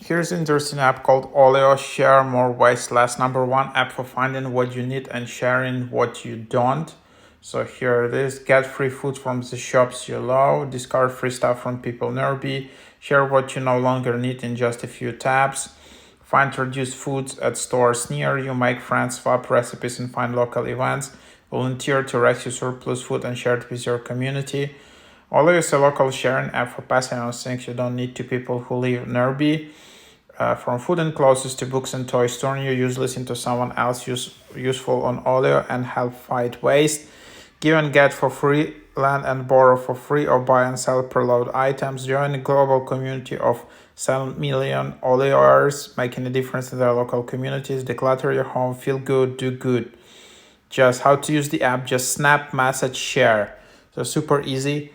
Here's an interesting app called OLIO Share More Waste Less. Number one app for finding what you need and sharing what you don't. So here it is. Get free food from the shops you love. Discard free stuff from people nearby. Share what you no longer need in just a few taps. Find reduced foods at stores near you. Make friends, swap recipes, and find local events. Volunteer to rescue surplus food and share it with your community. OLIO is a local sharing app for passing on things you don't need to people who live nearby. From food and clothes to books and toys, turn your useless into someone else useful on OLIO and help fight waste. Give and get for free, lend and borrow for free, or buy and sell preload items. Join a global community of 7 million OLIOers, making a difference in their local communities. Declutter your home, feel good, do good. Just how to use the app, just snap, message, share. So super easy.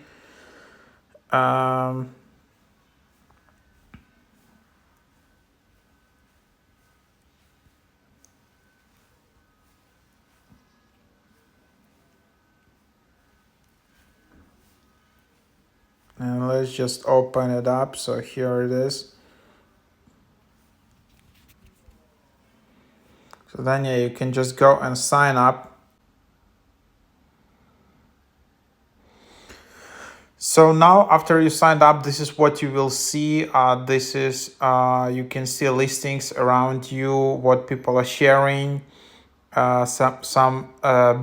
And let's just open it up. So here it is. So then yeah, you can just go and sign up. So now after you signed up, this is what you will see. This is you can see listings around you, what people are sharing, some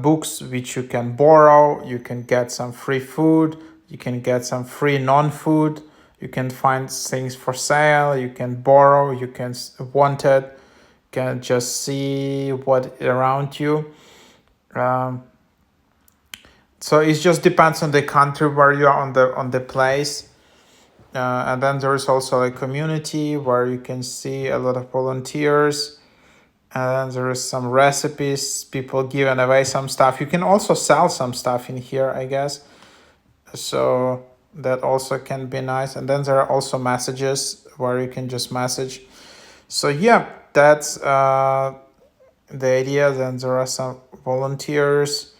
books which you can borrow. You can get some free food. You can get some free non-food. You can find things for sale. You can borrow. You can want it. You can just see what around you. So it just depends on the country where you are on the place. And then there is also a community where you can see a lot of volunteers. And there is some recipes, people giving away some stuff. You can also sell some stuff in here, I guess. So that also can be nice. And then there are also messages where you can just message. So yeah, that's the idea. Then there are some volunteers,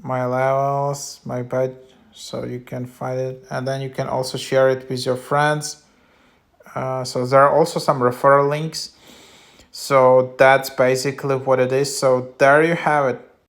my levels, my badge, so you can find it. And then you can also share it with your friends. So there are also some referral links. So that's basically what it is. So there you have it.